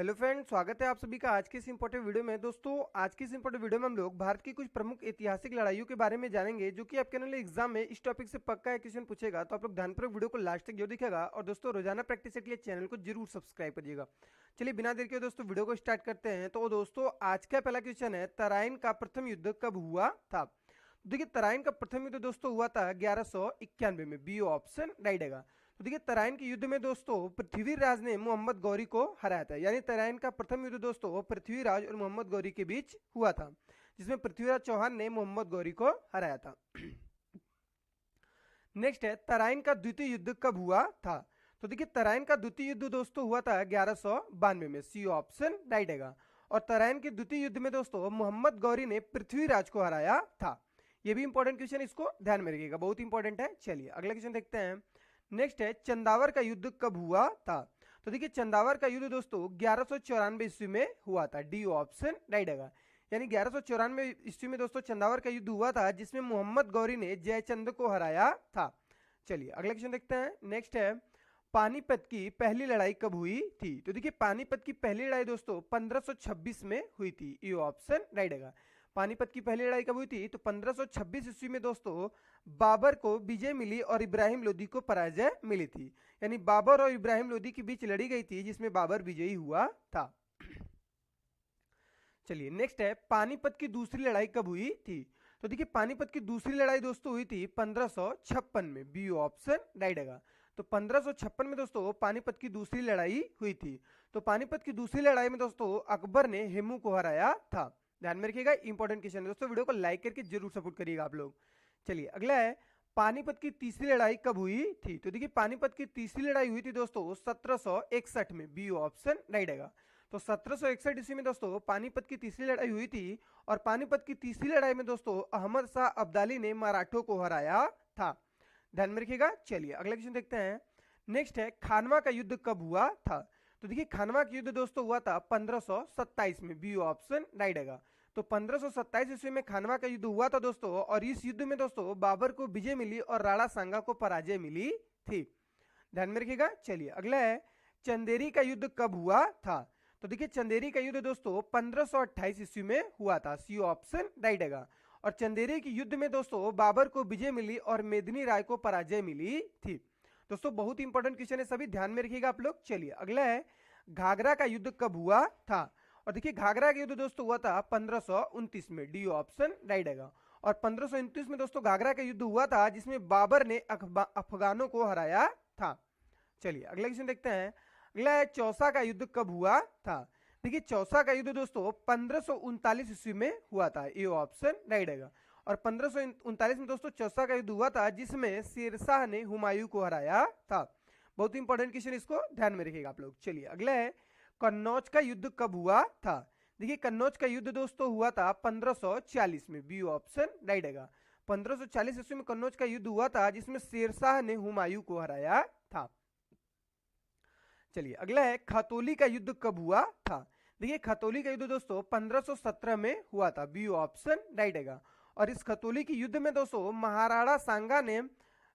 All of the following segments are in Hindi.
हेलो फ्रेंड, स्वागत है आप सभी का आज के इस इंपॉर्टेंट वीडियो में। दोस्तों, आज की इस इंपॉर्टेंट वीडियो में हम लोग भारत की कुछ प्रमुख ऐतिहासिक लड़ाइयों के बारे में जानेंगे, जो कि आपके आने वाले एग्जाम में इस टॉपिक से पक्का एक क्वेश्चन पूछेगा। तो आप लोग ध्यानपूर्वक वीडियो को लास्ट तक जरूर दिखेगा। और दोस्तों, रोजाना प्रैक्टिस के लिए चैनल को जरूर सब्सक्राइब करिएगा। चलिए बिना देर के दोस्तों वीडियो को स्टार्ट करते हैं। तो दोस्तों, आज का पहला क्वेश्चन है, तराइन का प्रथम युद्ध कब हुआ था? देखिए, तराइन का प्रथम युद्ध दोस्तों हुआ था 1191 में। बी ऑप्शन राइट है। तो देखिए, तराइन के युद्ध में दोस्तों पृथ्वीराज ने मोहम्मद गौरी को हराया था। यानी तराइन का प्रथम युद्ध दोस्तों पृथ्वीराज और मोहम्मद गौरी के बीच हुआ था, जिसमें पृथ्वीराज चौहान ने मोहम्मद गौरी को हराया था। नेक्स्ट है, तराइन का द्वितीय युद्ध कब हुआ था? तो देखिए, तराइन का द्वितीय युद्ध दोस्तों हुआ था 1192 में। सी ऑप्शन राइट है। और तराइन के द्वितीय युद्ध में दोस्तों मोहम्मद गौरी ने पृथ्वीराज को हराया था। यह भी इंपॉर्टेंट क्वेश्चन, इसको ध्यान में रखिएगा, बहुत इंपॉर्टेंट है। चलिए अगला क्वेश्चन देखते हैं। नेक्स्ट है, चंदावर का युद्ध कब हुआ था? तो देखिए, चंदावर का युद्ध दोस्तों 1194 ईस्वी में हुआ था। डी ऑप्शन राइट है। यानी 1194 ईस्वी में दोस्तों चंदावर का युद्ध हुआ था, जिसमें मोहम्मद गौरी ने जयचंद को हराया था। चलिए अगला क्वेश्चन देखते हैं। नेक्स्ट है, पानीपत की पहली लड़ाई कब हुई थी? तो देखिए, पानीपत की पहली लड़ाई दोस्तों 1526 में हुई थी। ये ऑप्शन राइट है। पानीपत की पहली लड़ाई कब हुई थी? तो 1526 ईस्वी में दोस्तों बाबर को विजय मिली और इब्राहिम लोदी को पराजय मिली थी। यानी बाबर और इब्राहिम लोदी के बीच लड़ी गई थी, जिसमें बाबर विजयी हुआ था। चलिए नेक्स्ट है, पानीपत की दूसरी लड़ाई कब हुई थी? तो देखिए, पानीपत की दूसरी लड़ाई दोस्तों हुई थी 1556 में। बी ऑप्शन राइट है। तो 1556 में दोस्तों पानीपत की दूसरी लड़ाई हुई थी। तो पानीपत की दूसरी लड़ाई में दोस्तों अकबर ने हेमू को हराया था। ध्यान में रखिएगा, इंपॉर्टेंट क्वेश्चन है दोस्तों, वीडियो को लाइक करके जरूर सपोर्ट करिएगा आप लोग। चलिए अगला है, पानीपत की तीसरी लड़ाई कब हुई थी? तो देखिए, पानीपत की तीसरी लड़ाई हुई थी दोस्तों 1761 में। बी ऑप्शन राइट है। तो 1761 ईस्वी में दोस्तों पानीपत की तीसरी लड़ाई हुई थी। और पानीपत की तीसरी लड़ाई में दोस्तों अहमद शाह अब्दाली ने मराठों को हराया था। ध्यान में रखिएगा। चलिए अगला क्वेश्चन देखते हैं। नेक्स्ट है, खानवा का युद्ध कब हुआ था? तो देखिए, खानवा का युद्ध दोस्तों हुआ था 1527 में। बी ऑप्शन राइट है। तो 1527 ईस्वी में खानवा का युद्ध हुआ था दोस्तों। और इस युद्ध में दोस्तों बाबर को विजय मिली और राणा सांगा को पराजय मिली थी। ध्यान में रखिएगा। चलिए अगला है, चंदेरी का युद्ध कब हुआ था? तो देखिए, चंदेरी का युद्ध दोस्तों 1528 ईस्वी में हुआ था। सी ऑप्शन राइट है। और चंदेरी के युद्ध में दोस्तों बाबर को विजय मिली और मेदिनी राय को पराजय मिली थी। दोस्तों, बहुत इंपॉर्टेंट क्वेश्चन है, सभी ध्यान में रखिएगा आप लोग। चलिए अगला है, घाघरा का युद्ध कब हुआ था? और देखिए, घाघरा का युद्ध दोस्तों हुआ था 1529 में। डी ऑप्शन राइट है। और 1529 में दोस्तों घाघरा का युद्ध हुआ था, जिसमें बाबर ने अफगानों को हराया था। चलिए अगला क्वेश्चन देखते हैं। अगला है, चौसा का युद्ध कब हुआ था? देखिए, चौसा का युद्ध दोस्तों 1539 ईस्वी में हुआ था। ये ऑप्शन राइट है। और 1539 में दोस्तों चौसा का युद्ध हुआ था, जिसमें शेरशाह ने हुमायूं को हराया था। बहुत इंपॉर्टेंट क्वेश्चन, इसको ध्यान में रखिएगा आप लोग। चलिए अगला है, कन्नौज का युद्ध कब हुआ था? देखिए, कन्नौज का युद्ध दोस्तों हुआ था 1540 में। बी ऑप्शन राइट है। 1540 ईस्वी में कन्नौज का युद्ध हुआ था, जिसमें शेरशाह ने हुमायूं को हराया था। चलिए अगला है, खतौली का युद्ध कब हुआ था? देखिए, खतौली का युद्ध दोस्तों 1517 में हुआ था। बी ऑप्शन राइट है। और इस खतौली के युद्ध में दोस्तों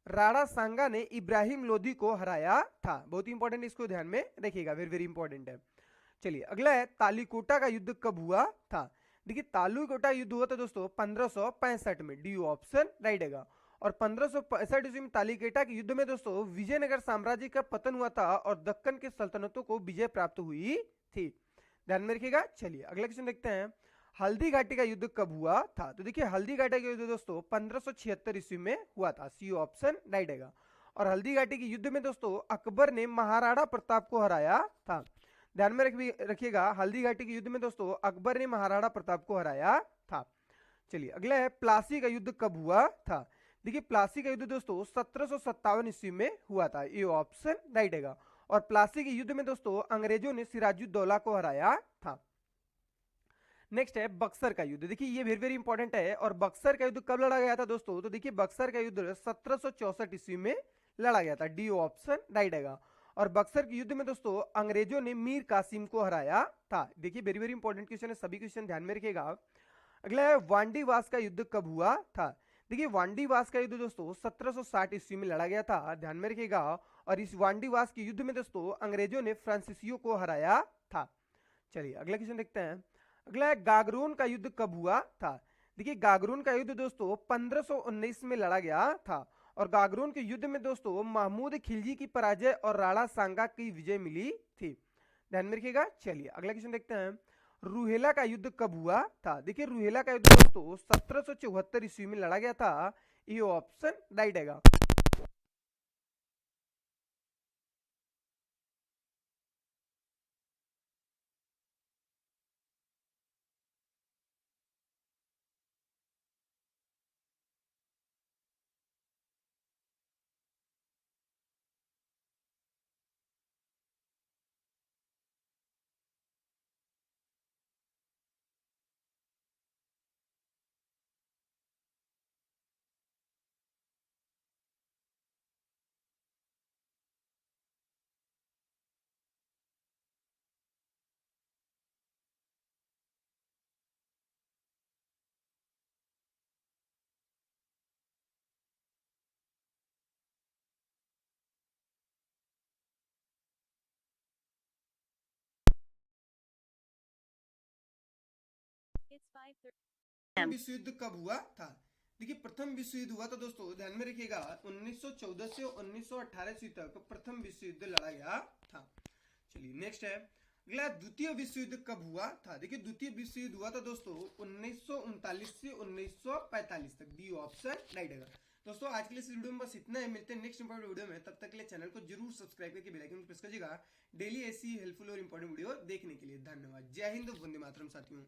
राणा सांगा ने इब्राहिम लोदी को हराया था। बहुत इंपॉर्टेंट, इसको ध्यान में रखिएगा, वेरी वेरी इंपॉर्टेंट है। चलिए अगला है, तालीकोटा का युद्ध कब हुआ था? देखिए, तालीकोटा युद्ध हुआ था दोस्तों 1565 में। डी ऑप्शन राइट है। और 1565 ईस्वी में तालीकोटा के युद्ध में दोस्तों विजयनगर साम्राज्य का पतन हुआ था और दक्कन के सल्तनतों को विजय प्राप्त हुई थी। ध्यान में रखिएगा। चलिए अगला क्वेश्चन देखते हैं। हल्दी घाटी का युद्ध कब हुआ था? तो देखिए, हल्दी घाटी का युद्ध दोस्तों 1576 ईस्वी में हुआ था। सी ऑप्शन राइट है। और हल्दी घाटी के युद्ध में दोस्तों अकबर ने महाराणा प्रताप को हराया था। ध्यान में रखिएगा, हल्दी घाटी के युद्ध में दोस्तों अकबर ने महाराणा प्रताप को हराया था। चलिए अगला है, प्लासी का युद्ध कब हुआ था? देखिए, प्लासी का युद्ध दोस्तों 1757 ईस्वी में हुआ था। ये ऑप्शन राइट है। और प्लासी के युद्ध में दोस्तों अंग्रेजों ने सिराजुद्दौला को हराया था। नेक्स्ट है, बक्सर का युद्ध। देखिए, ये वेरी वेरी इंपॉर्टेंट है। और बक्सर का युद्ध कब लड़ा गया था दोस्तों? तो देखिए, बक्सर का युद्ध 1764 ईस्वी में लड़ा गया था। डी ऑप्शन राइट है। और बक्सर के युद्ध में दोस्तों अंग्रेजों ने मीर कासिम को हराया था। देखिए, वेरी वेरी इंपॉर्टेंट क्वेश्चन है, सभी क्वेश्चन ध्यान में रखिएगा। अगला है, वांडीवास का युद्ध कब हुआ था? देखिए, वांडीवास का युद्ध दोस्तों 1760 ईस्वी में लड़ा गया था। ध्यान में रखिएगा। और इस वांडीवास के युद्ध में दोस्तों अंग्रेजों ने फ्रांसीसियों को हराया था। चलिए अगला क्वेश्चन देखते हैं। अगला है गागरोन का युद्ध कब हुआ था। देखिए गागरोन का युद्ध दोस्तों 1519 में लड़ा गया था और गागरोन के युद्ध में दोस्तों महमूद खिलजी की पराजय और राणा सांगा की विजय मिली थी। ध्यान में रखिएगा। चलिए अगला क्वेश्चन देखते हैं। रूहेला का युद्ध कब हुआ था। देखिए रूहेला का युद्ध दोस्तों 1774 ईस्वी में लड़ा गया था। ये ऑप्शन राइट है। प्रथम विश्व युद्ध कब हुआ था। देखिए प्रथम विश्व युद्ध हुआ था दोस्तों, ध्यान में रखिएगा 1914 से 1918 ईस्वी तक प्रथम विश्व युद्ध लड़ा गया था। चलिए नेक्स्ट है। अगला द्वितीय विश्व युद्ध कब हुआ था। देखिए द्वितीय विश्व युद्ध हुआ था दोस्तों 1939 से 1945 तक। बी ऑप्शन राइट है। दोस्तों आज के लिए इस वीडियो में बस इतना है। मिलते हैं नेक्स्ट इंपॉर्टेंट वीडियो में। तब तक के लिए चैनल को जरूर सब्सक्राइब करके बेल आइकन प्रेस कीजिएगा डेली ऐसी हेल्पफुल और इंपॉर्टेंट वीडियो देखने के लिए। धन्यवाद। जय हिंद, वंदे मातरम साथियों।